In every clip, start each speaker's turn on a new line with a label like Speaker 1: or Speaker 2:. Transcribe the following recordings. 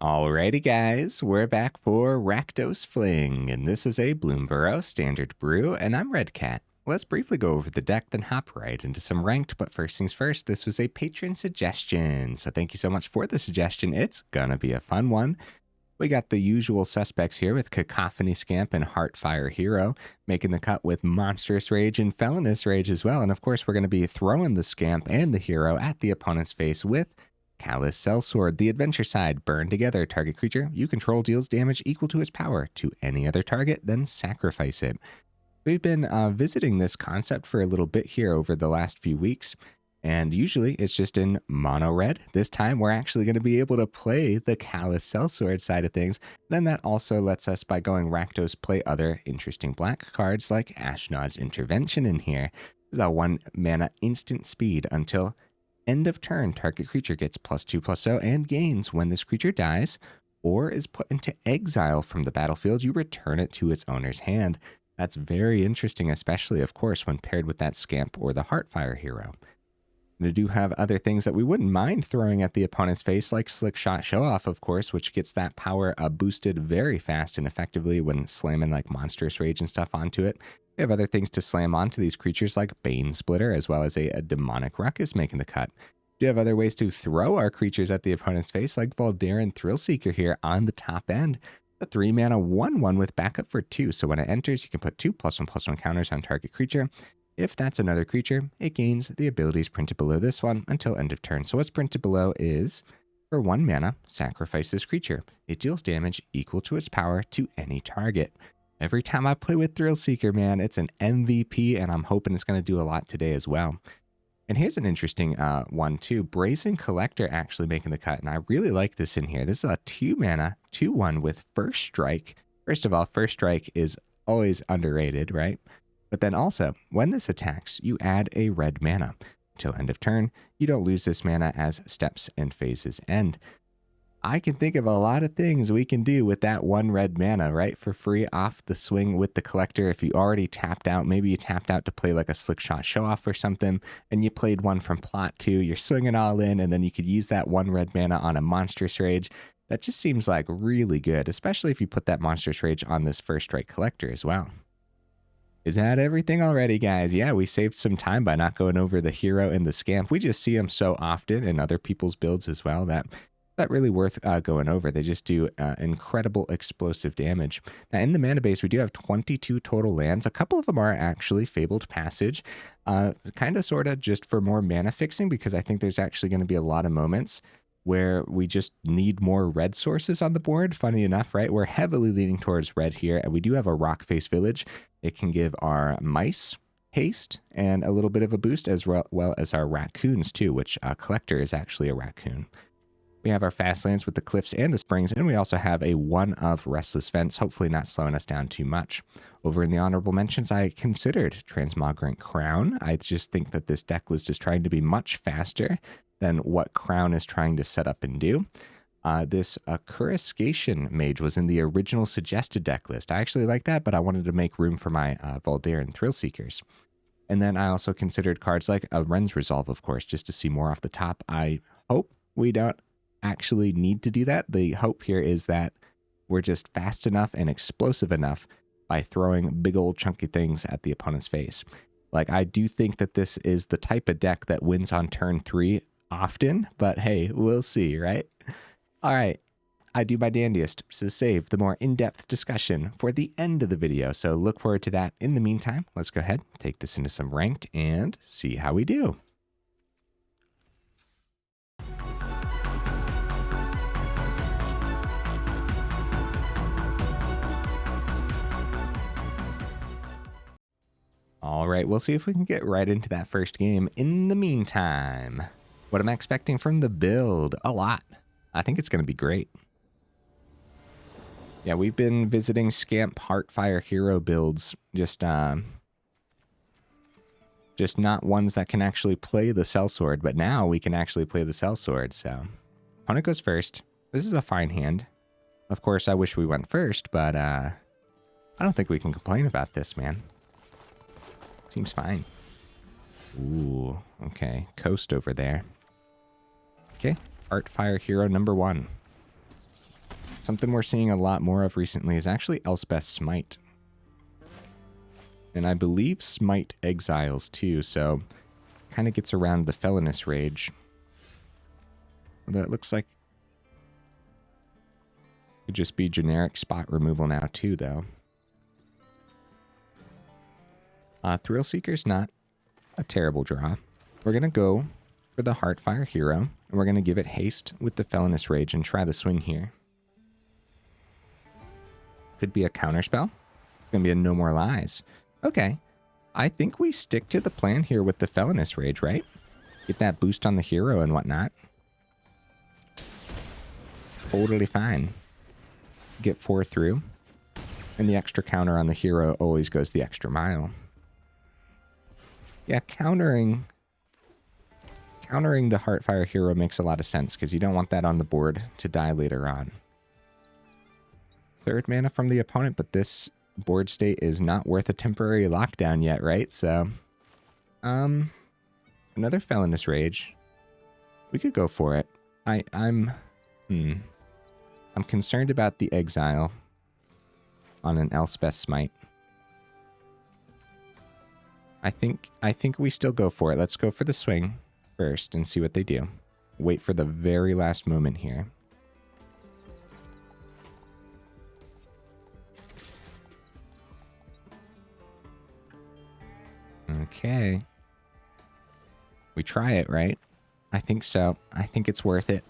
Speaker 1: Alrighty guys, we're back for Rakdos Fling, and this is a Bloomburrow standard brew, and I'm Red Cat. Let's briefly go over the deck, then hop right into some ranked, but first things first, this was a patron suggestion, so thank you so much for the suggestion. It's gonna be a fun one. We got the usual suspects here with Cacophony Scamp and Heartfire Hero, making the cut with Monstrous Rage and Felonious Rage as well, and of course we're going to be throwing the Scamp and the Hero at the opponent's face with Callous Sell-Sword, the adventure side. Burn together. Target creature you control deals damage equal to its power to any other target, then sacrifice it. We've been visiting this concept for a little bit here over the last few weeks, and usually it's just in mono red. This time we're actually going to be able to play the Callous Sell-Sword side of things. Then that also lets us, by going Rakdos, play other interesting black cards like Ashnod's Intervention in here. This is a 1 mana instant speed until end of turn. Target creature gets +2/+0 and gains. When this creature dies or is put into exile from the battlefield, you return it to its owner's hand. That's very interesting, especially, of course, when paired with that Scamp or the Heartfire Hero. We do have other things that we wouldn't mind throwing at the opponent's face, like Slickshot Show-Off, of course, which gets that power boosted very fast and effectively when slamming like Monstrous Rage and stuff onto it. We have other things to slam onto these creatures like Banesplitter, as well as a Demonic Ruckus making the cut. We do have other ways to throw our creatures at the opponent's face, like Voldaren Thrillseeker here on the top end. A 3 mana 1/1 with backup for 2, so when it enters, you can put 2 +1/+1 counters on target creature. If that's another creature, it gains the abilities printed below this one until end of turn. So what's printed below is, for 1 mana, sacrifice this creature. It deals damage equal to its power to any target. Every time I play with Thrillseeker, man, it's an MVP, and I'm hoping it's going to do a lot today as well. And here's an interesting one too. Brazen Collector actually making the cut, and I really like this in here. This is a 2 mana 2/1 with First Strike. First of all, First Strike is always underrated, right? But then also, when this attacks, you add a red mana. Till end of turn, you don't lose this mana as steps and phases end. I can think of a lot of things we can do with that 1 red mana, right? For free off the swing with the collector. If you already tapped out, maybe you tapped out to play like a Slickshot Show-Off or something, and you played one from plot 2, you're swinging all in, and then you could use that 1 red mana on a Monstrous Rage. That just seems like really good, especially if you put that Monstrous Rage on this First Strike collector as well. Is that everything already, guys? Yeah, we saved some time by not going over the Hero and the Scamp. We just see them so often in other people's builds as well that not really worth going over. They just do incredible explosive damage. Now, in the mana base, we do have 22 total lands. A couple of them are actually Fabled Passage, kind of sort of just for more mana fixing, because I think there's actually going to be a lot of moments where we just need more red sources on the board. Funny enough, right? We're heavily leaning towards red here, and we do have a Rockface Village. It can give our mice haste and a little bit of a boost, as well as our raccoons too, which Collector is actually a raccoon. We have our fast lands with the Cliffs and the Springs, and we also have a 1 of Restless Vents, hopefully not slowing us down too much. Over in the honorable mentions, I considered Transmogrant Crown. I just think that this deck list is trying to be much faster than what Crown is trying to set up and do. This Coruscation Mage was in the original suggested deck list. I actually like that, but I wanted to make room for my Voldaren Thrillseekers. And then I also considered cards like a Wren's Resolve, of course, just to see more off the top. I hope we don't actually need to do that. The hope here is that we're just fast enough and explosive enough by throwing big old chunky things at the opponent's face. Like, I do think that this is the type of deck that wins on turn 3 often, but hey, we'll see, right? All right, I do my dandiest to save the more in-depth discussion for the end of the video, so look forward to that. In the meantime, let's go ahead, take this into some ranked, and see how we do. All right, we'll see if we can get right into that first game. In the meantime, what am I expecting from the build? A lot. I think it's going to be great. Yeah, we've been visiting Scamp Heartfire Hero builds, just not ones that can actually play the Sell-Sword, but now we can actually play the Sell-Sword, so. Opponent goes first. This is a fine hand. Of course, I wish we went first, but I don't think we can complain about this, man. Seems fine. Ooh, okay. Coast over there. Okay, Heartfire Hero number 1. Something we're seeing a lot more of recently is actually Elspeth Smite. And I believe Smite exiles too, so kind of gets around the Felonious Rage. Although it looks like it could just be generic spot removal now too, though. Thrillseeker's not a terrible draw. We're going to go for the Heartfire Hero, and we're going to give it haste with the Felonious Rage and try the swing here. Could be a counterspell. Going to be a No More Lies. Okay. I think we stick to the plan here with the Felonious Rage, right? Get that boost on the hero and whatnot. Totally fine. Get 4 through. And the extra counter on the hero always goes the extra mile. Yeah, countering the Heartfire Hero makes a lot of sense because you don't want that on the board to die later on. 3rd mana from the opponent, but this board state is not worth a temporary lockdown yet, right? So, another Felonious Rage. We could go for it. I'm concerned about the exile on an Elspeth Smite. I think we still go for it. Let's go for the swing first and see what they do. Wait for the very last moment here. Okay. We try it, right? I think so. I think it's worth it.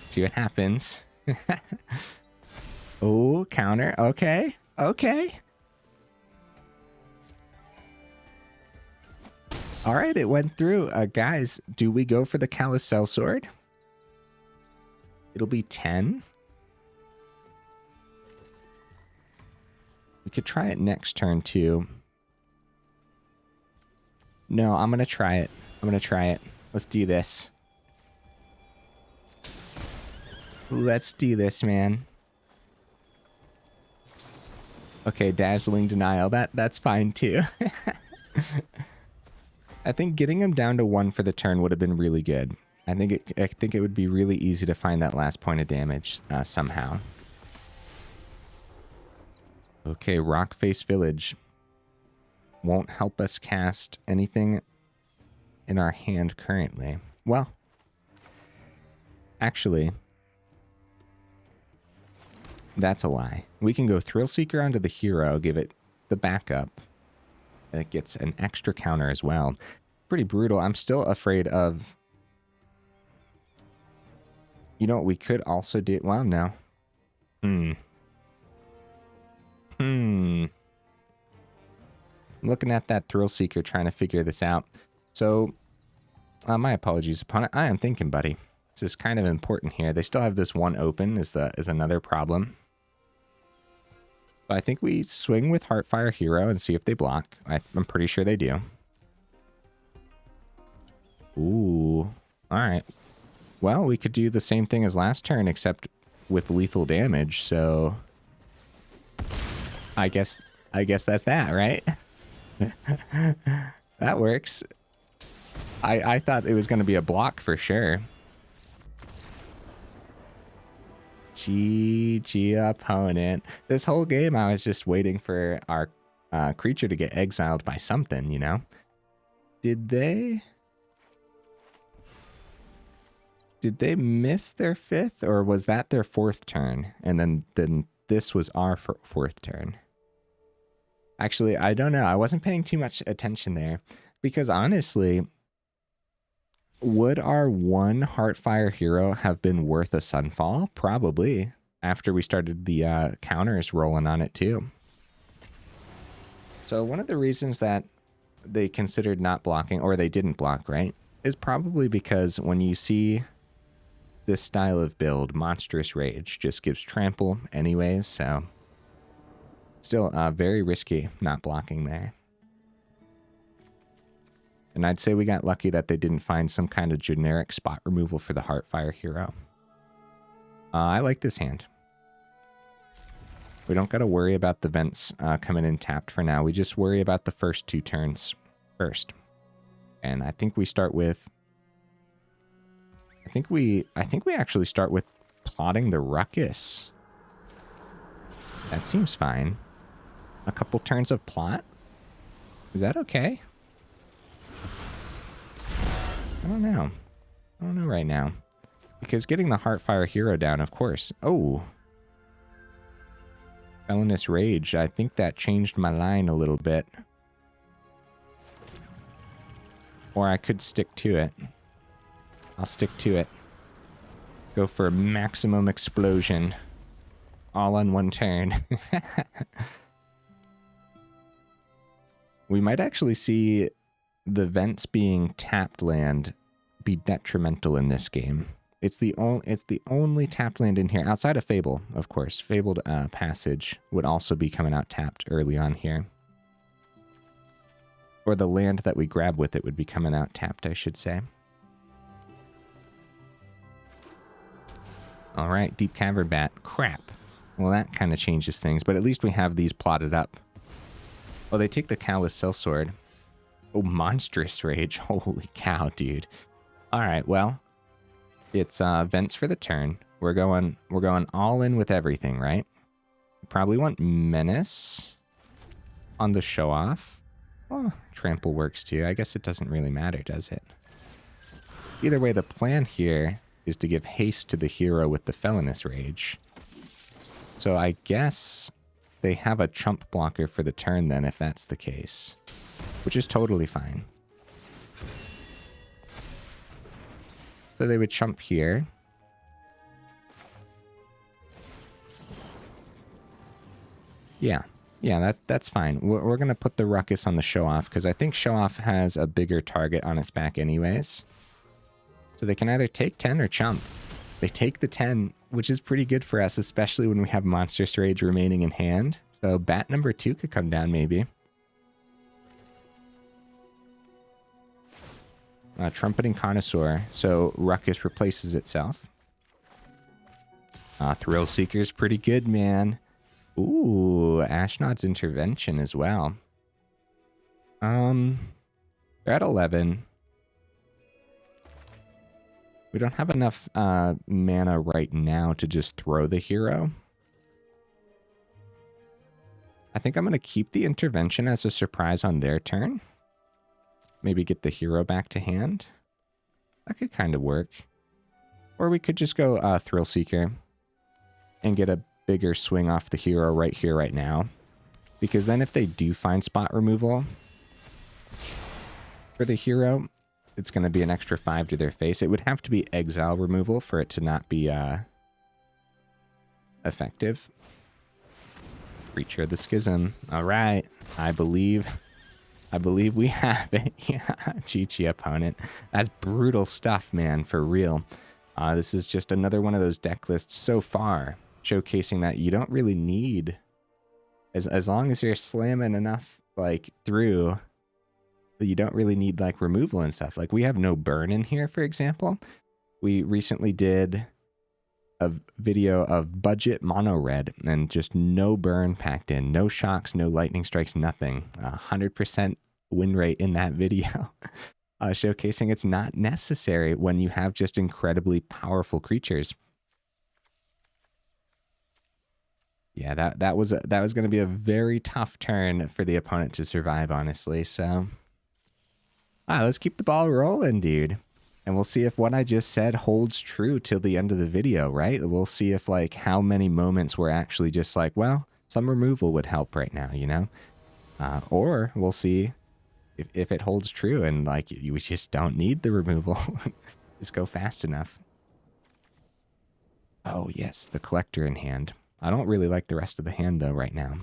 Speaker 1: See what happens. Oh, counter. Okay. Okay. All right, it went through. Guys, do we go for the Callous Sell-Sword? It'll be 10. We could try it next turn, too. No, I'm going to try it. I'm going to try it. Let's do this. Let's do this, man. Okay, Dazzling Denial. That's fine, too. I think getting him down to 1 for the turn would have been really good. I think it would be really easy to find that last point of damage somehow. Okay, Rockface Village won't help us cast anything in our hand currently. Well, actually, that's a lie. We can go Thrillseeker onto the hero, give it the backup. It gets an extra counter as well. Pretty brutal. I'm still afraid of... You know what we could also do? Well, no. Looking at that Thrillseeker, trying to figure this out. So, my apologies, opponent. I am thinking, buddy. This is kind of important here. They still have this one open is another problem. But I think we swing with Heartfire Hero and see if they block. I'm pretty sure they do. Ooh. Alright. Well, we could do the same thing as last turn, except with lethal damage, so... I guess that's that, right? That works. I thought it was going to be a block for sure. GG opponent. This whole game I was just waiting for our creature to get exiled by something, you know? Did they miss their 5th, or was that their 4th turn? And then this was our 4th turn. Actually, I don't know. I wasn't paying too much attention there. Because honestly, would our one Heartfire Hero have been worth a Sunfall? Probably. After we started the counters rolling on it too. So one of the reasons that they considered not blocking, or they didn't block, right, is probably because when you see this style of build, Monstrous Rage just gives trample anyways, so still very risky not blocking there. And I'd say we got lucky that they didn't find some kind of generic spot removal for the Heartfire Hero. I like this hand. We don't got to worry about the vents coming in tapped for now. We just worry about the first 2 turns first. And I think we start with... I think we actually start with plotting the Ruckus. That seems fine. A couple turns of plot? Is that okay? I don't know. I don't know right now. Because getting the Heartfire Hero down, of course. Oh. Felonious Rage. I think that changed my line a little bit. Or I could stick to it. I'll stick to it. Go for maximum explosion. All on one turn. We might actually see the Vents being tapped land be detrimental in this game. It's the only tapped land in here, outside of Fable, of course. Fabled Passage would also be coming out tapped early on here. Or the land that we grab with it would be coming out tapped, I should say. Alright, Deep Cavern Bat. Crap. Well, that kind of changes things, but at least we have these plotted up. Oh, they take the Callous Sell-Sword. Oh, Monstrous Rage. Holy cow, dude. Alright, well, it's Vents for the turn. We're going all in with everything, right? Probably want Menace on the Show-Off. Well, Trample works too. I guess it doesn't really matter, does it? Either way, the plan here is to give haste to the hero with the Felonious Rage. So I guess they have a chump blocker for the turn then, if that's the case. Which is totally fine. So they would chump here. Yeah, that's fine. We're going to put the Ruckus on the Show-Off, because I think Show-Off has a bigger target on its back anyways. So they can either take 10 or chump. They take the 10, which is pretty good for us, especially when we have Monstrous Rage remaining in hand. So bat number 2 could come down maybe. Trumpeting Connoisseur. So Ruckus replaces itself. Thrillseeker's pretty good, man. Ooh, Ashnod's Intervention as well. They're at 11. We don't have enough mana right now to just throw the hero. I think I'm going to keep the Intervention as a surprise on their turn. Maybe get the hero back to hand. That could kind of work. Or we could just go Thrillseeker and get a bigger swing off the hero right here, right now. Because then if they do find spot removal for the hero, it's going to be an extra 5 to their face. It would have to be exile removal for it to not be effective. Creature of the Schism. All right. I believe we have it. Yeah, GG opponent. That's brutal stuff, man, for real. This is just another one of those deck lists so far, showcasing that you don't really need, as long as you're slamming enough like through, you don't really need like removal and stuff. Like we have no burn in here, for example. We recently did a video of budget mono red and just no burn packed in, no shocks, no lightning strikes, nothing. 100% win rate in that video, showcasing it's not necessary when you have just incredibly powerful creatures. Yeah, that was going to be a very tough turn for the opponent to survive, honestly. So, let's keep the ball rolling, dude. And we'll see if what I just said holds true till the end of the video, right? We'll see if like how many moments we're actually just like, well, some removal would help right now, you know? Or we'll see if it holds true and like we just don't need the removal. Just go fast enough. Oh yes, the Collector in hand. I don't really like the rest of the hand though right now.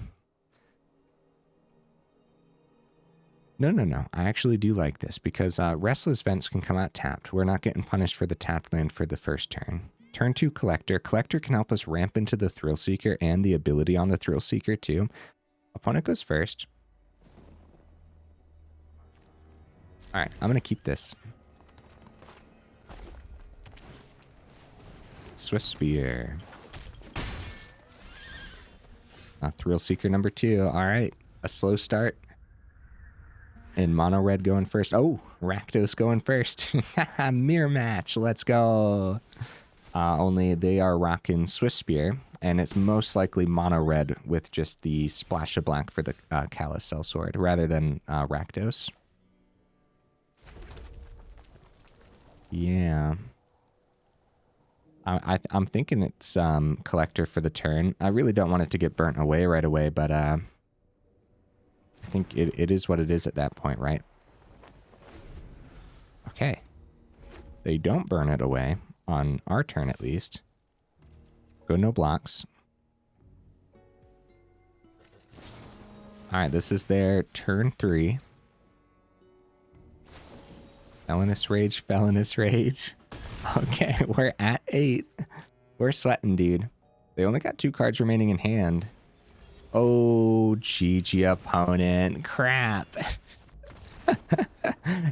Speaker 1: No. I actually do like this because Restless Vents can come out tapped. We're not getting punished for the tapped land for the first turn. Turn 2 Collector. Collector can help us ramp into the Thrillseeker and the ability on the Thrillseeker too. Opponent goes first. Alright, I'm going to keep this. Swift Spear. Thrillseeker number 2. Alright, a slow start. And mono red going first. Oh, Rakdos going first. Mirror match. Let's go. only they are rocking Swift Spear, and it's most likely mono red with just the splash of black for the Callous Sell-Sword rather than Rakdos. Yeah. I'm thinking it's Collector for the turn. I really don't want it to get burnt away right away, but I think it is what it is at that point, right? Okay. They don't burn it away, on our turn at least. Go no blocks. Alright, this is their turn 3. Felonious Rage, Felonious Rage. Okay, we're at 8. We're sweating, dude. They only got 2 cards remaining in hand. Oh, GG opponent. Crap.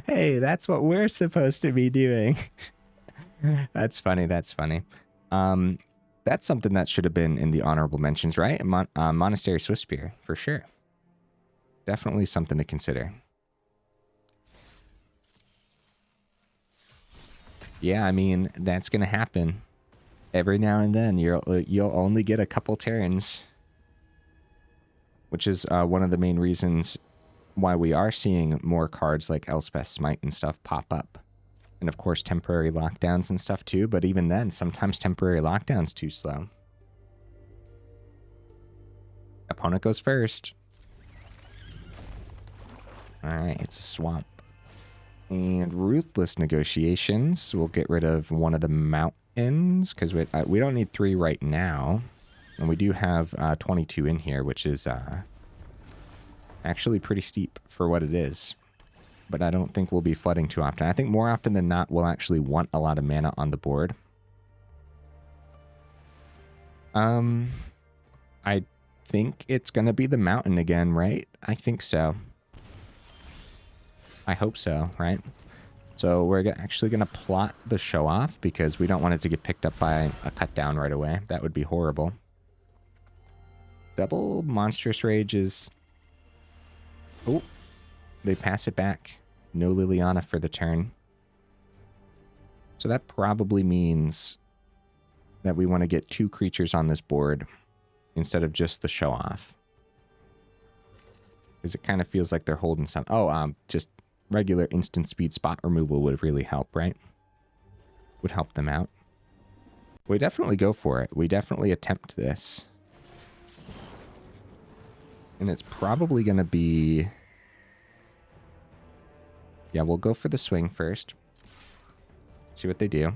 Speaker 1: Hey, that's what we're supposed to be doing. That's funny, that's funny. That's something that should have been in the honorable mentions, right? Monastery Swift Spear, for sure. Definitely something to consider. Yeah, I mean, that's going to happen. Every now and then, you'll only get a couple turns. Which is one of the main reasons why we are seeing more cards like Elspeth's Smite and stuff pop up. And of course, temporary lockdowns and stuff too, but even then, sometimes temporary lockdowns too slow. Opponent goes first. Alright, it's a swamp. And Ruthless Negotiations. We'll get rid of one of the mountains, because we don't need 3 right now. And we do have 22 in here, which is actually pretty steep for what it is. But I don't think we'll be flooding too often. I think more often than not, we'll actually want a lot of mana on the board. I think it's going to be the mountain again, right? I think so. I hope so, right? So we're actually going to plot the Show-Off because we don't want it to get picked up by a cut down right away. That would be horrible. Double Monstrous Rage is... Oh, they pass it back. No Liliana for the turn. So that probably means that we want to get 2 creatures on this board instead of just the Show-Off. Because it kind of feels like they're holding some... Oh, just regular instant speed spot removal would really help, right? Would help them out. We definitely go for it. We definitely attempt this. And it's probably going to be... Yeah, we'll go for the swing first. See what they do.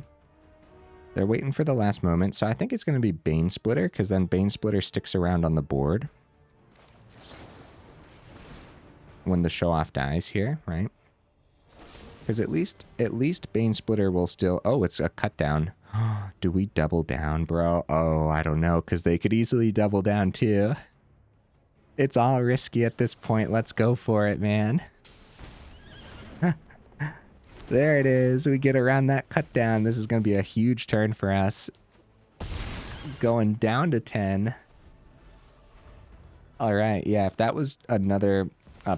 Speaker 1: They're waiting for the last moment, so I think it's going to be Banesplitter, because then Banesplitter sticks around on the board when the Show-Off dies here, right? Because at least Banesplitter will still... Oh, it's a cut down. Do we double down, bro? Oh, I don't know, because they could easily double down too. It's all risky at this point. Let's go for it, man. There it is. We get around that cut down. This is going to be a huge turn for us. Going down to 10. All right. Yeah, if that was another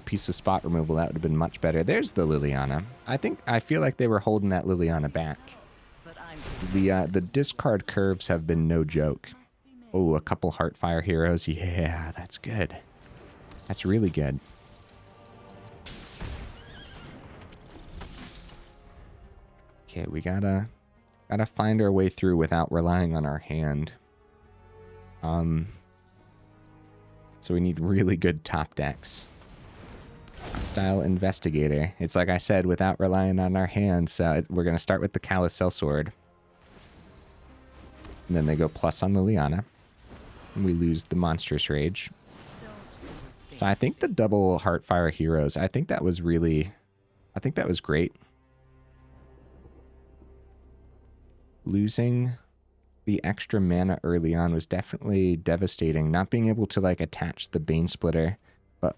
Speaker 1: piece of spot removal, that would have been much better. There's the Liliana. I feel like they were holding that Liliana back. The discard curves have been no joke. Oh, a couple Heartfire Heroes. Yeah, that's good. That's really good. Okay, we gotta find our way through without relying on our hand. So we need really good top decks. Hostile Investigator. It's like I said, without relying on our hand. So we're gonna start with the Callous Sell-Sword. And then they go plus on Liliana. And we lose the Monstrous Rage. So I think the double Heartfire Heroes, I think that was great. Losing the extra mana early on was definitely devastating. Not being able to like attach the Banesplitter. But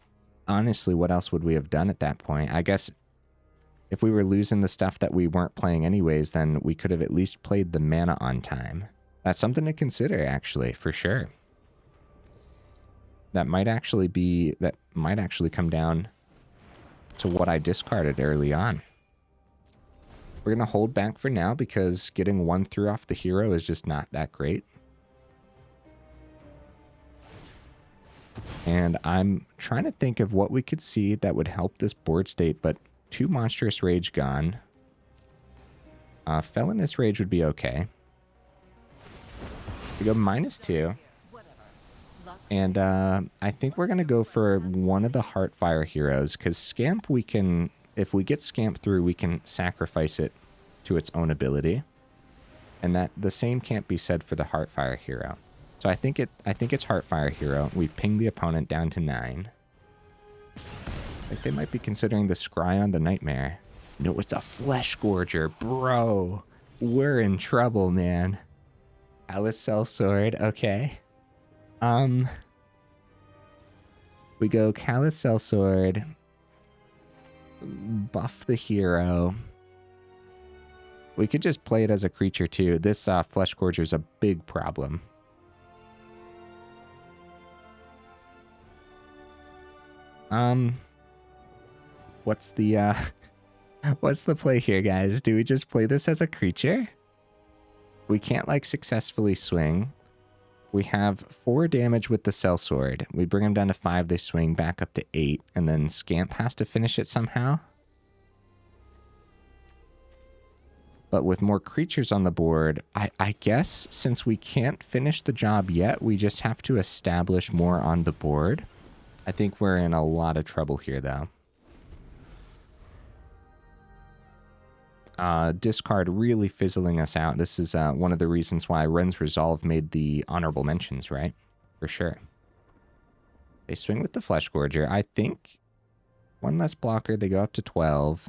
Speaker 1: honestly, what else would we have done at that point? I guess if we were losing the stuff that we weren't playing anyways, then we could have at least played the mana on time. That's something to consider, actually, for sure. That might actually come down to what I discarded early on. We're going to hold back for now because getting 1 through off the hero is just not that great. And I'm trying to think of what we could see that would help this board state, but 2 Monstrous Rage gone. Felonious Rage would be okay. We go -2. And I think we're going to go for one of the Heartfire Heroes, because Scamp we can, if we get Scamp through, we can sacrifice it to its own ability. And that the same can't be said for the Heartfire Hero. So I think it's Heartfire Hero. We ping the opponent down to 9. Like they might be considering the Scry on the Nightmare. No, it's a Flesh Gorger, bro. We're in trouble, man. Callous Sell-Sword, okay. We go Callous Sell-Sword. Buff the hero. We could just play it as a creature too. This Flesh Gorger is a big problem. What's the play here, guys? Do we just play this as a creature? We can't like successfully swing. We have 4 damage with the Sell-Sword. We bring them down to 5, they swing back up to 8, and then Scamp has to finish it somehow. But with more creatures on the board, I guess since we can't finish the job yet, we just have to establish more on the board. I think we're in a lot of trouble here, though. Discard really fizzling us out. This is one of the reasons why Ren's Resolve made the honorable mentions, right? For sure. They swing with the Flesh Gorger. I think 1 less blocker. They go up to 12.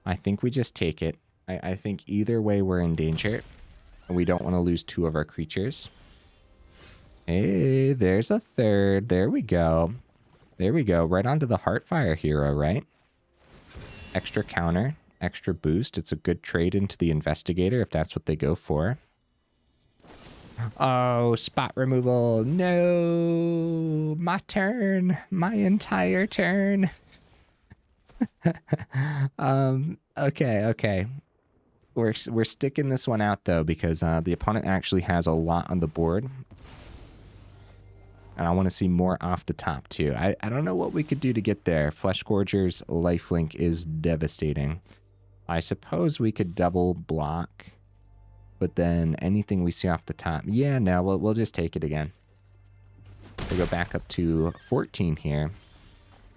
Speaker 1: I think we just take it. I think either way we're in danger. And we don't want to lose 2 of our creatures. Hey, there's a 3rd. There we go. There we go. Right onto the Heartfire Hero, right? Extra counter, extra boost. It's a good trade into the Investigator if that's what they go for. Oh, spot removal. No, my turn. My entire turn. Okay. We're sticking this one out though because the opponent actually has a lot on the board. And I want to see more off the top, too. I don't know what we could do to get there. Flesh Gorger's lifelink is devastating. I suppose we could double block. But then anything we see off the top... Yeah, no, we'll just take it again. We go back up to 14 here.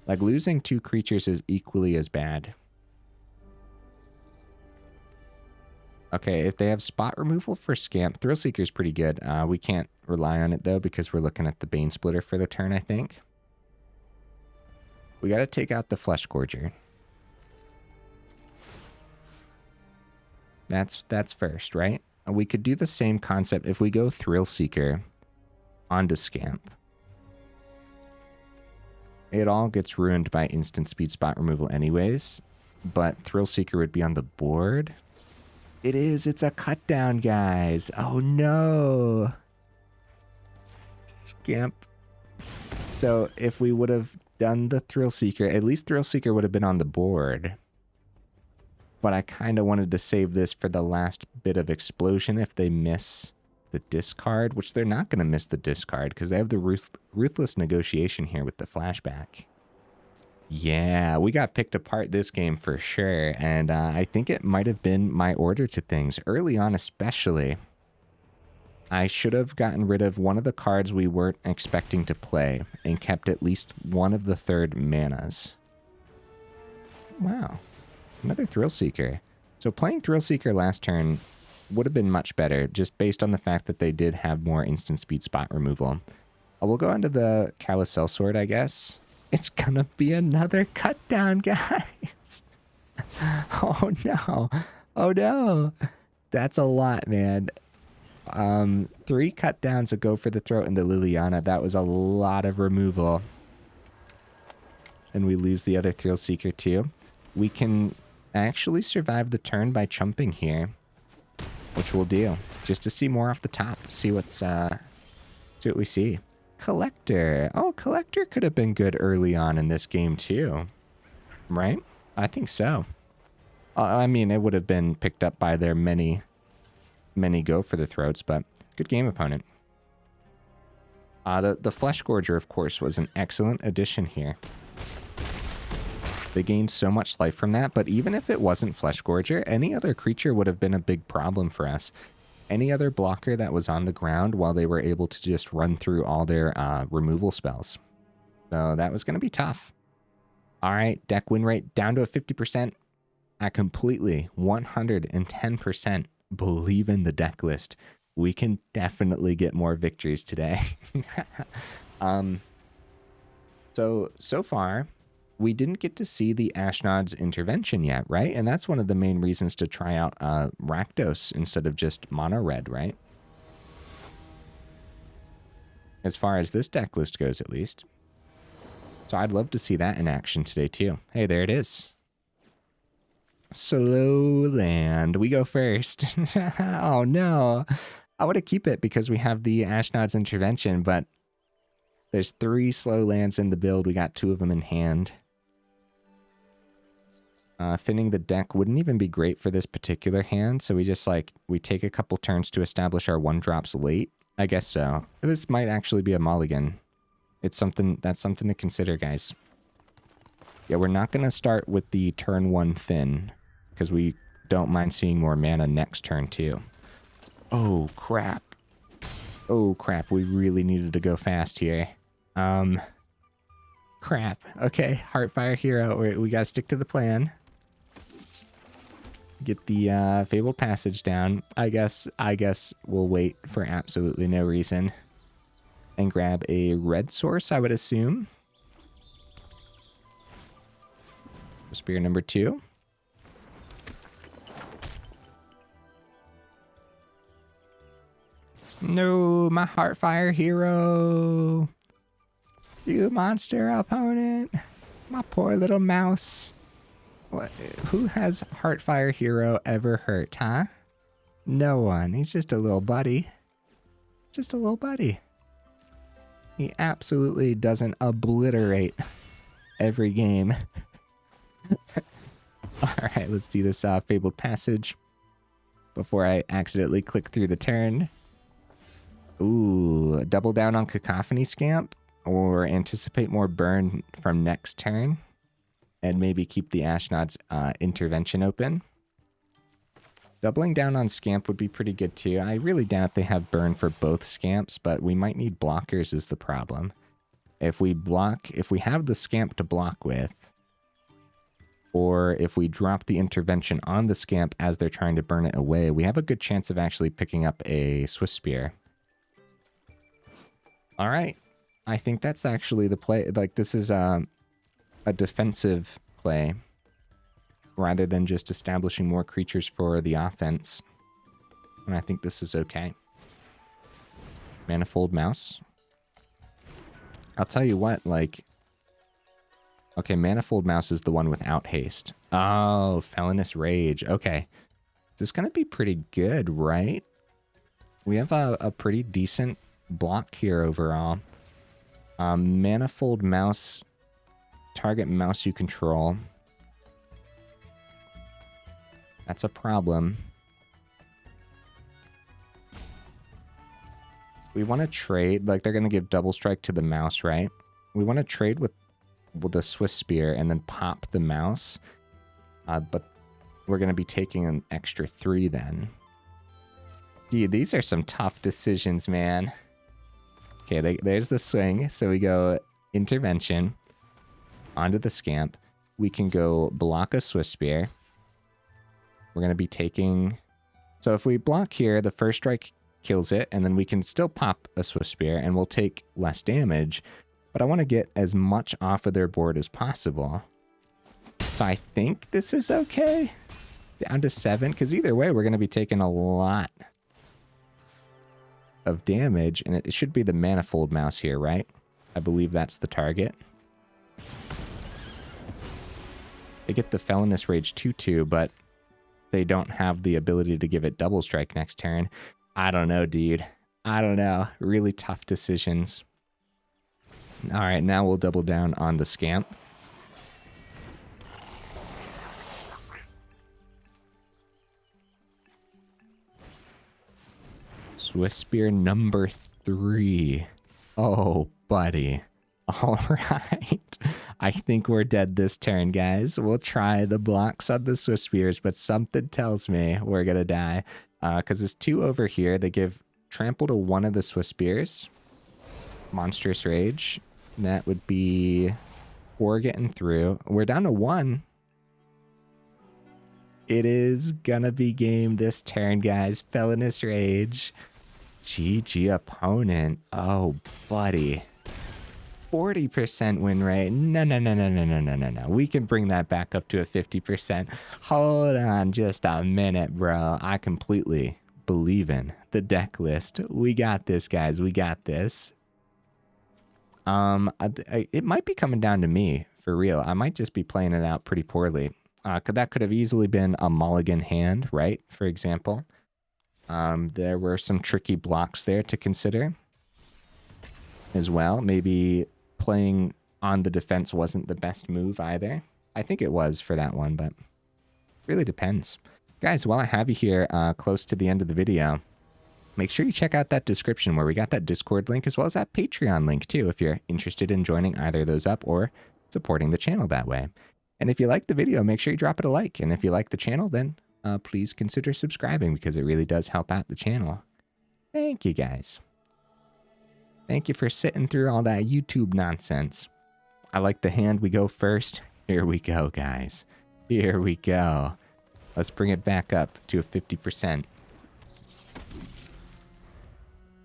Speaker 1: Like, losing 2 creatures is equally as bad. Okay, if they have spot removal for Scamp, Thrillseeker's pretty good. We can't rely on it, though, because we're looking at the Banesplitter for the turn, I think. We got to take out the Flesh Gorger. That's first, right? We could do the same concept if we go Thrillseeker onto Scamp. It all gets ruined by instant speed spot removal anyways, but Thrillseeker would be on the board. It is. It's a cut down, guys. Oh, no. Scamp. So if we would have done the Thrillseeker, at least Thrillseeker would have been on the board. But I kind of wanted to save this for the last bit of explosion if they miss the discard, which they're not going to miss the discard because they have the ruthless negotiation here with the flashback. Yeah, we got picked apart this game for sure, and I think it might have been my order to things. Early on especially, I should have gotten rid of one of the cards we weren't expecting to play and kept at least one of the 3rd manas. Wow, another Thrillseeker. So playing Thrillseeker last turn would have been much better, just based on the fact that they did have more instant speed spot removal. We'll go into the Callous Sell-Sword, I guess. It's gonna be another cut down, guys. Oh no. Oh no. That's a lot, man. 3 cut downs that go for the throat and the Liliana. That was a lot of removal. And we lose the other Thrillseeker too. We can actually survive the turn by chumping here, which we'll do just to see more off the top. See what we see. Collector. Oh, Collector could have been good early on in this game too, right? I think so. I mean, it would have been picked up by their many go for the throats, but good game, opponent. The Flesh Gorger, of course, was an excellent addition here. They gained so much life from that, but even if it wasn't Flesh Gorger, any other creature would have been a big problem for us. Any other blocker that was on the ground while they were able to just run through all their removal spells. So that was going to be tough. All right, deck win rate down to a 50%. I completely 110% believe in the deck list. We can definitely get more victories today. So far, we didn't get to see the Ashnod's intervention yet, right? And that's one of the main reasons to try out Rakdos instead of just mono red, right? As far as this deck list goes, at least. So I'd love to see that in action today, too. Hey, there it is. Slow land. We go first. Oh, no. I want to keep it because we have the Ashnod's intervention, but there's 3 slow lands in the build. We got 2 of them in hand. Thinning the deck wouldn't even be great for this particular hand, so we just we take a couple turns to establish our 1-drops late. I guess so. This might actually be a mulligan. That's something to consider, guys. Yeah, we're not going to start with the turn 1 thin, because we don't mind seeing more mana next turn, too. Oh, crap. Oh, crap. We really needed to go fast here. Crap. Okay, Heartfire Hero. We got to stick to the plan. Get the Fabled Passage down. I guess we'll wait for absolutely no reason. And grab a red source, I would assume. Spear number 2. No, my Heartfire Hero. You monster opponent. My poor little mouse. What? Who has Heartfire Hero ever hurt, huh? No one. He's just a little buddy. Just a little buddy. He absolutely doesn't obliterate every game. Alright, let's do this Fabled Passage before I accidentally click through the turn. Ooh, double down on Cacophony Scamp or anticipate more burn from next turn and maybe keep the Ashnod's intervention open. Doubling down on Scamp would be pretty good too. I really doubt they have burn for both Scamps, but we might need blockers is the problem. If we have the Scamp to block with, or if we drop the intervention on the Scamp as they're trying to burn it away, we have a good chance of actually picking up a Swift Spear. All right. I think that's actually the play. This is a defensive play rather than just establishing more creatures for the offense. And I think this is okay. Manifold Mouse. I'll tell you what, okay, Manifold Mouse is the one without haste. Oh, Felonious Rage. Okay. This is going to be pretty good, right? We have a pretty decent block here overall. Manifold Mouse. Target mouse you control. That's a problem. We want to trade. They're going to give double strike to the mouse, right? We want to trade with the Swift Spear and then pop the mouse. But we're going to be taking an extra 3 then. Dude, these are some tough decisions, man. Okay, there's the swing. So we go intervention onto the Scamp. We can go block a Swift Spear. We're going to be taking... So if we block here, the first strike kills it, and then we can still pop a Swift Spear, and we'll take less damage. But I want to get as much off of their board as possible. So I think this is okay. Down to 7, because either way, we're going to be taking a lot of damage, and it should be the Manifold Mouse here, right? I believe that's the target. They get the Felonious Rage 2/2, but they don't have the ability to give it double strike next turn. I don't know, dude. I don't know. Really tough decisions. All right, now we'll double down on the Scamp. Swiss Spear number 3. Oh, buddy. All right. I think we're dead this turn, guys. We'll try the blocks on the Swiss Spears, but something tells me we're going to die. Because there's 2 over here. They give trample to one of the Swiss Spears. Monstrous Rage. That would be 4 getting through. We're down to 1. It is going to be game this turn, guys. Felonious Rage. GG opponent. Oh, buddy. 40% win rate. No. We can bring that back up to a 50%. Hold on just a minute, bro. I completely believe in the deck list. We got this, guys. We got this. It might be coming down to me, for real. I might just be playing it out pretty poorly. That could have easily been a mulligan hand, right? For example. There were some tricky blocks there to consider as well. Maybe playing on the defense wasn't the best move either. I think it was for that one, but really depends. Guys, while I have you here close to the end of the video, make sure you check out that description where we got that Discord link as well as that Patreon link too if you're interested in joining either of those up or supporting the channel that way. And if you like the video, make sure you drop it a like. And if you like the channel, then please consider subscribing because it really does help out the channel. Thank you, guys. Thank you for sitting through all that YouTube nonsense. I like the hand. We go first. Here we go, guys. Here we go. Let's bring it back up to a 50%.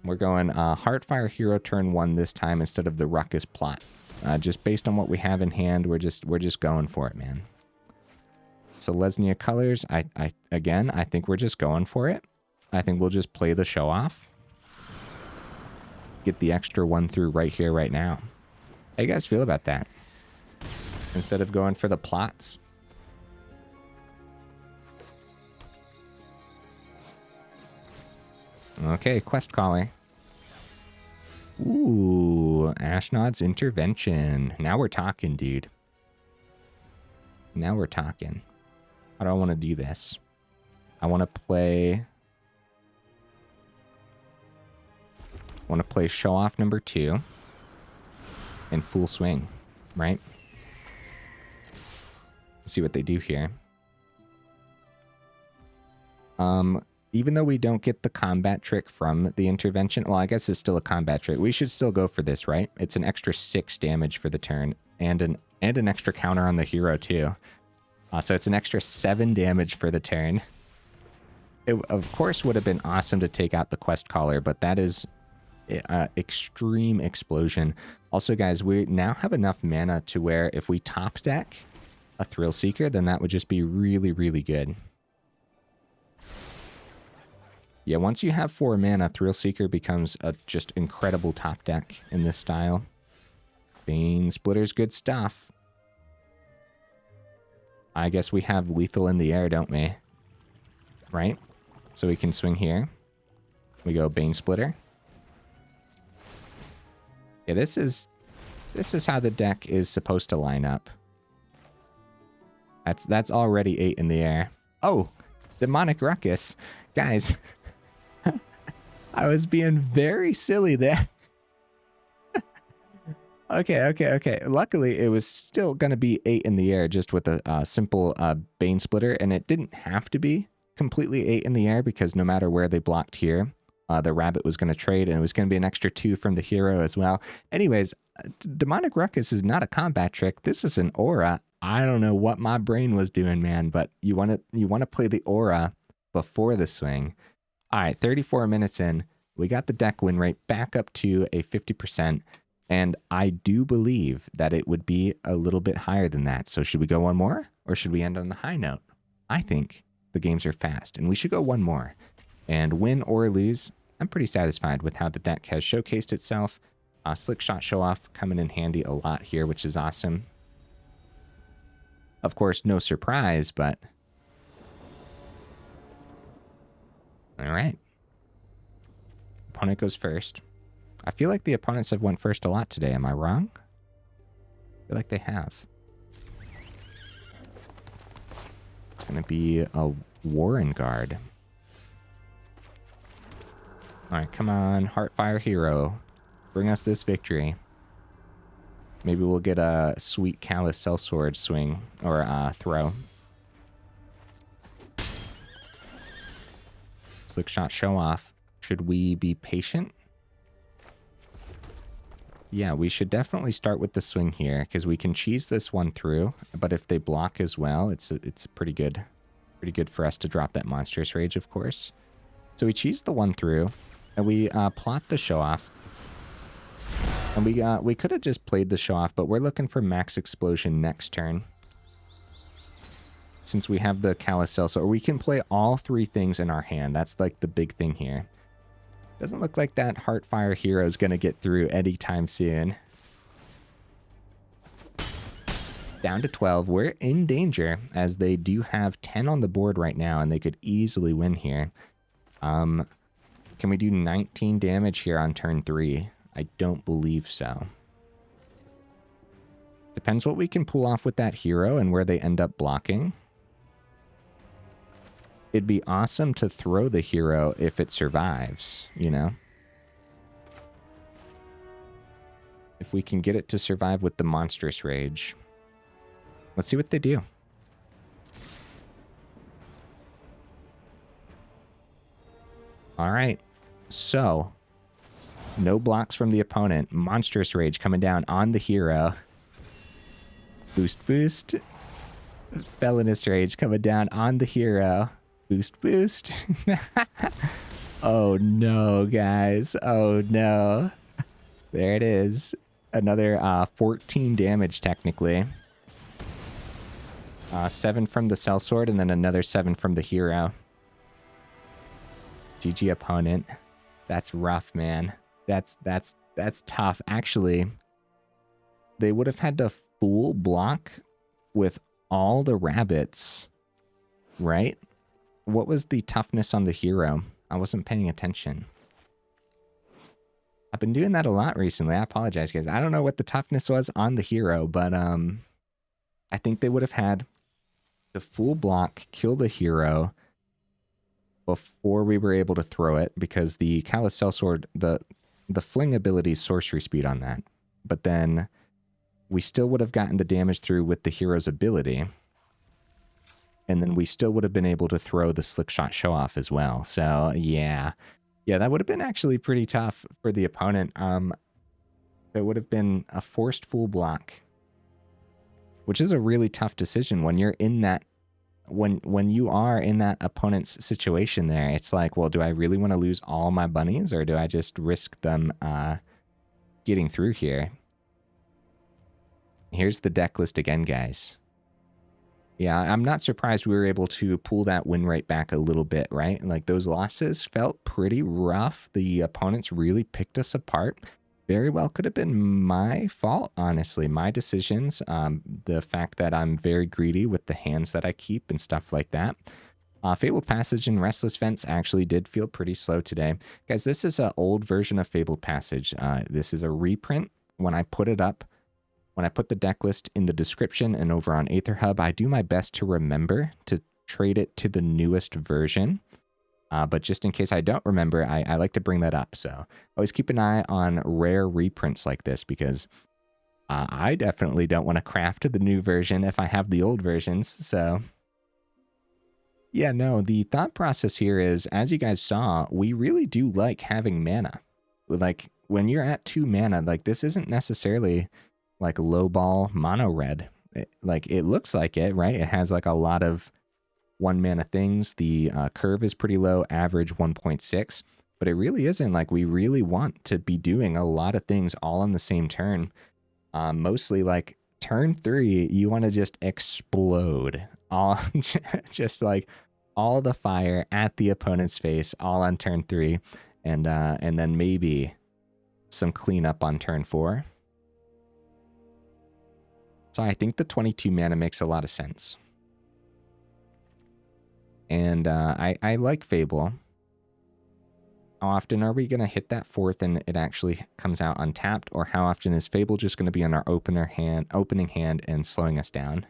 Speaker 1: We're going Heartfire Hero turn 1 this time instead of the Ruckus plot. Just based on what we have in hand, we're just going for it, man. So Lesnia colors, I think we're just going for it. I think we'll just play the Show-Off. Get the extra 1 through right here, right now. How you guys feel about that? Instead of going for the plots. Okay, quest calling. Ooh, Ashnod's Intervention. Now we're talking, dude. Now we're talking. How do I want to do this? I want to play Show-Off number 2 in full swing, right? Let's see what they do here. Even though we don't get the combat trick from the intervention, well, I guess it's still a combat trick. We should still go for this, right? It's an extra 6 damage for the turn and an extra counter on the hero too. So it's an extra 7 damage for the turn. It, of course, would have been awesome to take out the quest caller, but that is extreme explosion. Also, guys, we now have enough mana to where if we top deck a Thrillseeker, then that would just be really, really good. Yeah, once you have 4 mana, Thrillseeker becomes a just incredible top deck in this style. Banesplitter's good stuff. I guess we have lethal in the air, don't we? Right? So we can swing here. We go Banesplitter. Yeah, this is how the deck is supposed to line up. That's already 8 in the air. Oh, Demonic Ruckus. Guys, I was being very silly there. Okay. Luckily, it was still going to be 8 in the air just with a simple Banesplitter, and it didn't have to be completely 8 in the air because no matter where they blocked here, the rabbit was going to trade, and it was going to be an extra 2 from the hero as well. Anyways, Demonic Ruckus is not a combat trick. This is an aura. I don't know what my brain was doing, man, but you want to play the aura before the swing. All right, 34 minutes in, we got the deck win rate back up to a 50%, and I do believe that it would be a little bit higher than that. So should we go one more, or should we end on the high note? I think the games are fast, and we should go one more. And win or lose, I'm pretty satisfied with how the deck has showcased itself. Slickshot Show-Off coming in handy a lot here, which is awesome. Of course, no surprise, but... All right. Opponent goes first. I feel like the opponents have went first a lot today. Am I wrong? I feel like they have. It's going to be a Warren Guard. All right, come on, Heartfire Hero. Bring us this victory. Maybe we'll get a sweet Callous Sell-Sword swing or throw. Slickshot Show-Off. Should we be patient? Yeah, we should definitely start with the swing here because we can cheese this one through. But if they block as well, it's pretty good. Pretty good for us to drop that Monstrous Rage, of course. So we cheese the one through, and we plot the Show-Off. And we could have just played the Show-Off, but we're looking for Max Explosion next turn. Since we have the Callous Sell-Sword, or we can play all three things in our hand. That's like the big thing here. Doesn't look like that Heartfire Hero is going to get through anytime soon. Down to 12. We're in danger, as they do have 10 on the board right now, and they could easily win here. Can we do 19 damage here on turn 3? I don't believe so. Depends what we can pull off with that hero and where they end up blocking. It'd be awesome to throw the hero if it survives, you know? If we can get it to survive with the Monstrous Rage. Let's see what they do. All right. So, no blocks from the opponent. Monstrous Rage coming down on the hero. Boost, boost. Felonious Rage coming down on the hero. Boost, boost. Oh no, guys. Oh no. There it is. Another 14 damage, technically. 7 from the Sell-Sword, and then another 7 from the hero. GG opponent. That's rough, man. That's tough. Actually, they would have had to full block with all the rabbits, right? What was the toughness on the hero? I wasn't paying attention. I've been doing that a lot recently. I apologize, guys. I don't know what the toughness was on the hero, but I think they would have had to full block, kill the hero before we were able to throw it, because the Callous Sell-Sword, the fling ability is sorcery speed on that. But then we still would have gotten the damage through with the hero's ability. And then we still would have been able to throw the Slickshot Show-Off as well. So, yeah. Yeah, that would have been actually pretty tough for the opponent. It would have been a forced full block, which is a really tough decision when you're in that, when you are in that opponent's situation there. It's like, well, do I really want to lose all my bunnies, or do I just risk them getting through here? Here's the deck list again, guys. Yeah, I'm not surprised we were able to pull that win rate back a little bit, right? Like, those losses felt pretty rough. The opponents really picked us apart. Very well could have been my fault, honestly. My decisions, the fact that I'm very greedy with the hands that I keep and stuff like that. Fabled Passage and Restless Vents actually did feel pretty slow today. Guys, this is an old version of Fabled Passage. This is a reprint. When I put it up, when I put the deck list in the description and over on Aether Hub, I do my best to remember to trade it to the newest version. But just in case I don't remember, I like to bring that up. So always keep an eye on rare reprints like this, because I definitely don't want to craft the new version if I have the old versions. So yeah, no, the thought process here is, as you guys saw, we really do like having mana. Like, when you're at 2 mana, like, this isn't necessarily like low ball mono red. Like, it looks like it, right? It has like a lot of 1 mana things. The curve is pretty low, average 1.6, but it really isn't. Like, we really want to be doing a lot of things all on the same turn. Mostly like turn 3, you want to just explode all, just like all the fire at the opponent's face, all on turn 3, and then maybe some cleanup on turn 4. So I think the 22 mana makes a lot of sense. And I like Fable. How often are we going to hit that 4th and it actually comes out untapped? Or how often is Fable just going to be on our opening hand and slowing us down?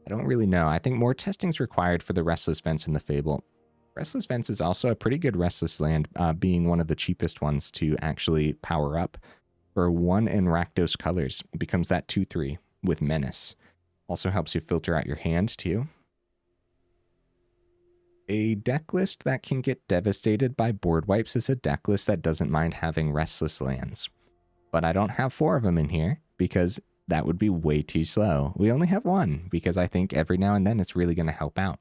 Speaker 1: I don't really know. I think more testing is required for the Restless Vents and the Fable. Restless Vents is also a pretty good Restless land, being one of the cheapest ones to actually power up. For 1 in Rakdos colors, it becomes that 2/3 with Menace. Also helps you filter out your hand too. A deck list that can get devastated by board wipes is a deck list that doesn't mind having Restless lands. But I don't have 4 of them in here because that would be way too slow. We only have 1 because I think every now and then it's really going to help out.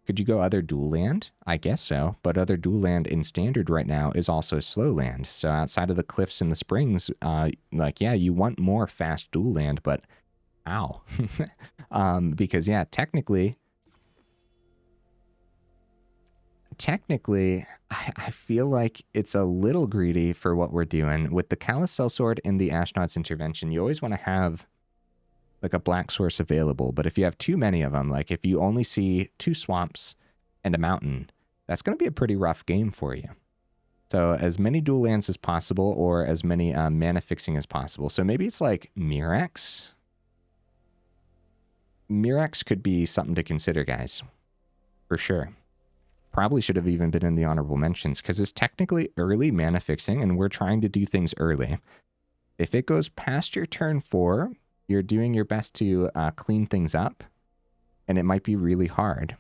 Speaker 1: Could you go other dual land? I guess so, but other dual land in standard right now is also slow land. So outside of the cliffs and the springs, yeah, you want more fast dual land, but ow. Because yeah, technically, I feel like it's a little greedy for what we're doing. With the Callous Sell-Sword and the Ashnod's Intervention, you always want to have like a black source available. But if you have too many of them, like if you only see 2 swamps and a mountain, that's going to be a pretty rough game for you. So as many dual lands as possible, or as many mana fixing as possible. So maybe it's like Mirrex. Mirrex could be something to consider, guys. For sure. Probably should have even been in the honorable mentions because it's technically early mana fixing and we're trying to do things early. If it goes past your turn 4, you're doing your best to clean things up and it might be really hard.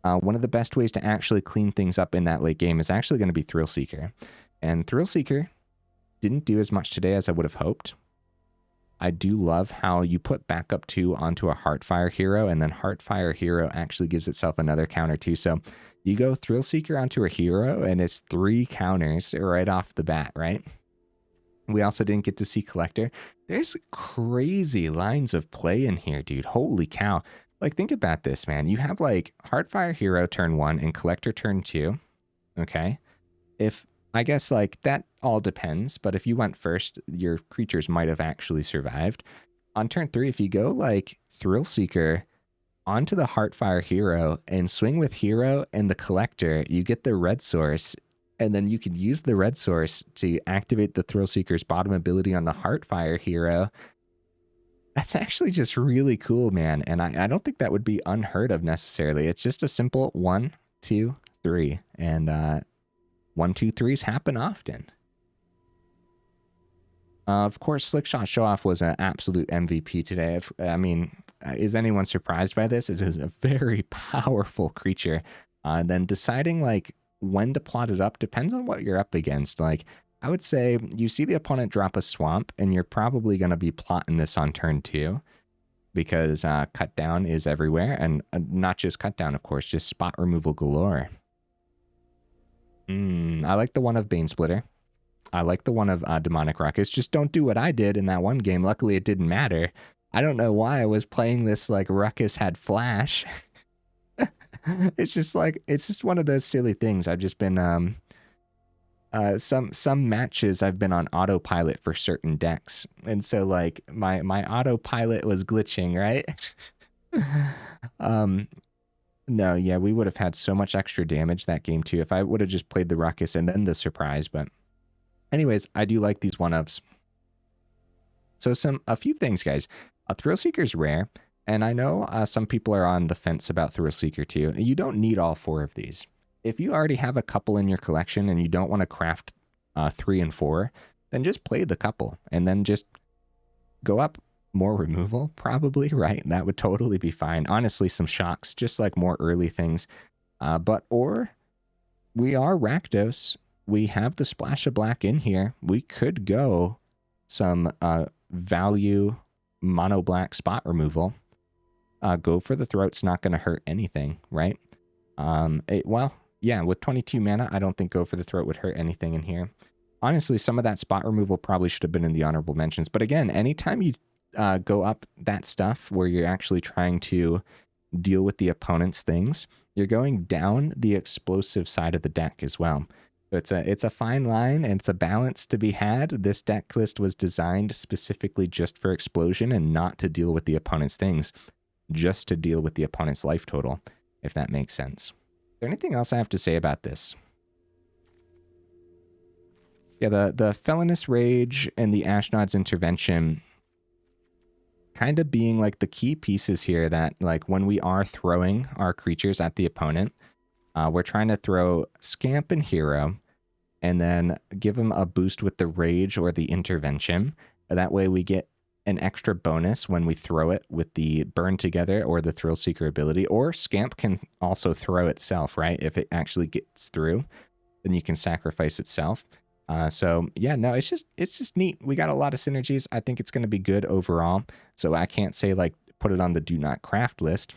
Speaker 1: One of the best ways to actually clean things up in that late game is actually going to be Thrillseeker. And Thrillseeker didn't do as much today as I would have hoped. I do love how you put backup 2 onto a Heartfire Hero, and then Heartfire Hero actually gives itself another counter too. So you go Thrillseeker onto a hero, and it's 3 counters right off the bat, right? We also didn't get to see Collector. There's crazy lines of play in here, dude. Holy cow. Like, think about this, man. You have, like, Heartfire Hero turn 1 and Collector turn 2, okay? I guess, like, that all depends, but if you went first, your creatures might have actually survived. On turn 3, if you go, like, Thrillseeker onto the Heartfire Hero and swing with Hero and the Collector, you get the red source, and then you can use the red source to activate the Thrillseeker's bottom ability on the Heartfire Hero. That's actually just really cool, man, and I don't think that would be unheard of necessarily. It's just a simple 1, 2, 3, and 1, 2, 3s happen often. Of course, Slickshot Show-Off was an absolute MVP today. I mean, is anyone surprised by this? It is a very powerful creature. Then deciding like when to plot it up depends on what you're up against. Like, I would say you see the opponent drop a swamp, and you're probably going to be plotting this on turn 2 because cut down is everywhere, and not just cut down, of course, just spot removal galore. I like the one of Banesplitter. I like the one of Demonic Ruckus. Just don't do what I did in that one game. Luckily, it didn't matter. I don't know why I was playing this like Ruckus had flash. It's just one of those silly things. I've just been some matches I've been on autopilot for certain decks, and so like my autopilot was glitching, right? No, yeah, we would have had so much extra damage that game too if I would have just played the Ruckus and then the surprise. But anyways, I do like these one-ofs. So a few things, guys. Thrillseeker's rare, and I know some people are on the fence about Thrillseeker too. You don't need all 4 of these. If you already have a couple in your collection and you don't want to craft 3 and 4, then just play the couple and then just go up more removal, probably, right? That would totally be fine. Honestly, some shocks, just like more early things. Or we are Rakdos. We have the splash of black in here. We could go some value mono black spot removal. Go for the throat's not going to hurt anything, right? Well, yeah, with 22 mana, I don't think go for the throat would hurt anything in here. Honestly, some of that spot removal probably should have been in the honorable mentions. But again, anytime you go up that stuff where you're actually trying to deal with the opponent's things, you're going down the explosive side of the deck as well. So it's a fine line, and it's a balance to be had. This deck list was designed specifically just for explosion and not to deal with the opponent's things, just to deal with the opponent's life total, if that makes sense. Is there anything else I have to say about this? Yeah, the Felonious Rage and the Ashnod's Intervention kind of being like the key pieces here that like when we are throwing our creatures at the opponent, we're trying to throw Scamp and Hero and then give them a boost with the Rage or the Intervention. That way we get an extra bonus when we throw it with the Burn Together or the Thrillseeker ability, or Scamp can also throw itself, right? If it actually gets through, then you can sacrifice itself. So yeah, no, it's just neat. We got a lot of synergies. I think it's going to be good overall. So I can't say like put it on the do not craft list,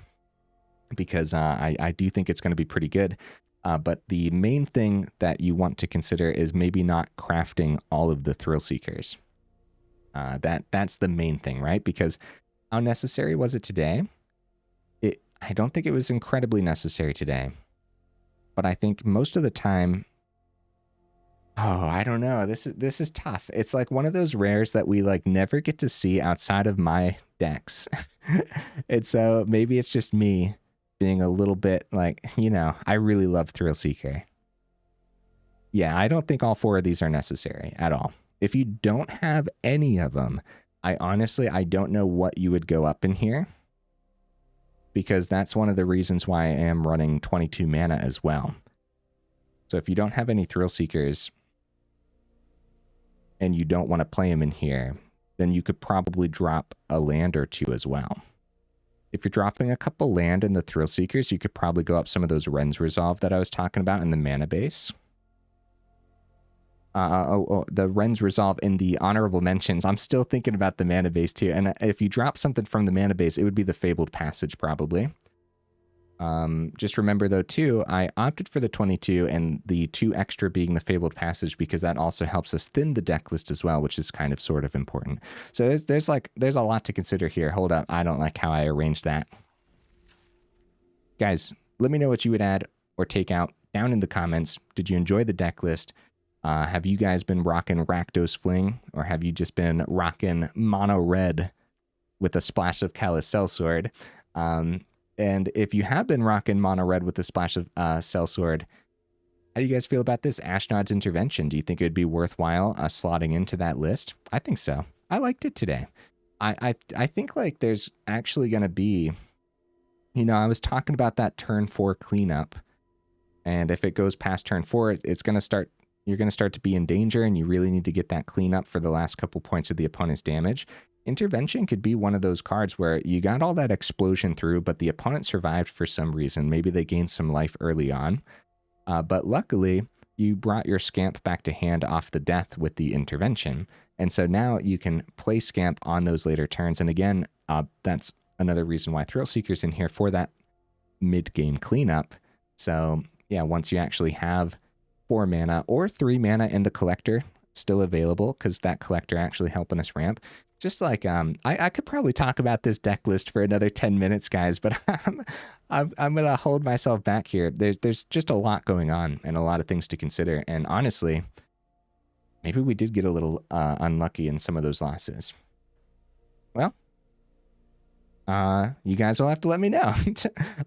Speaker 1: because I do think it's going to be pretty good. But the main thing that you want to consider is maybe not crafting all of the Thrillseekers. That's the main thing, right? Because how necessary was it today? I don't think it was incredibly necessary today. But I think most of the time, I don't know. This is tough. It's like one of those rares that we like never get to see outside of my decks. And so maybe it's just me being a little bit like, I really love Thrillseeker. Yeah, I don't think all 4 of these are necessary at all. If you don't have any of them, I don't know what you would go up in here, because that's one of the reasons why I am running 22 mana as well. So if you don't have any Thrillseekers and you don't want to play them in here, then you could probably drop a land or 2 as well. If you're dropping a couple land in the Thrillseekers, you could probably go up some of those Ren's Resolve that I was talking about in the mana base. The Ren's Resolve in the honorable mentions. I'm still thinking about the mana base too. And if you drop something from the mana base, it would be the Fabled Passage probably. Just remember though too, I opted for the 22 and the 2 extra being the Fabled Passage because that also helps us thin the deck list as well, which is kind of sort of important. So there's a lot to consider here. Hold up, I don't like how I arranged that. Guys, let me know what you would add or take out down in the comments. Did you enjoy the deck list? Have you guys been rocking Rakdos Fling, or have you just been rocking mono red with a splash of Callous Sell-Sword? And if you have been rocking mono red with a splash of Sell-Sword, how do you guys feel about this Ashnod's Intervention? Do you think it would be worthwhile slotting into that list? I think so. I liked it today. I think like there's actually going to be, I was talking about that turn 4 cleanup, and if it goes past turn 4, it's going to start. You're going to start to be in danger, and you really need to get that cleanup for the last couple points of the opponent's damage. Intervention could be one of those cards where you got all that explosion through, but the opponent survived for some reason. Maybe they gained some life early on. But luckily, you brought your Scamp back to hand off the death with the Intervention. And so now you can play Scamp on those later turns. And again, that's another reason why Thrillseeker's in here, for that mid-game cleanup. So yeah, once you actually have 4 mana or 3 mana in the Collector still available, because that Collector actually helping us ramp. Just like I could probably talk about this deck list for another 10 minutes, guys, but I'm gonna hold myself back here. There's just a lot going on and a lot of things to consider, and honestly, maybe we did get a little unlucky in some of those losses. Well, you guys will have to let me know.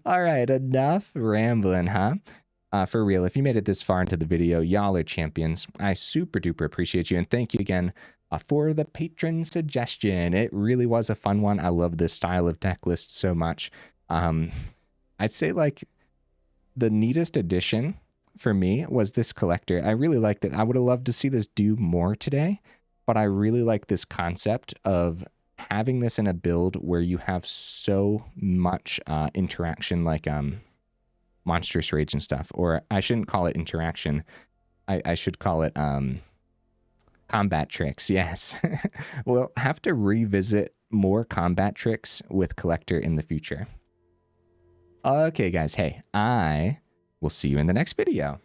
Speaker 1: All right, enough rambling, huh? For real, if you made it this far into the video, y'all are champions. I super duper appreciate you, and thank you again for the patron suggestion. It really was a fun one. I love this style of deck list so much. I'd say like the neatest addition for me was this Collector. I really liked it. I would have loved to see this do more today, but I really like this concept of having this in a build where you have so much interaction, like Monstrous Rage and stuff. Or I shouldn't call it interaction. I should call it combat tricks. Yes. We'll have to revisit more combat tricks with Collector in the future. Okay, guys. Hey, I will see you in the next video.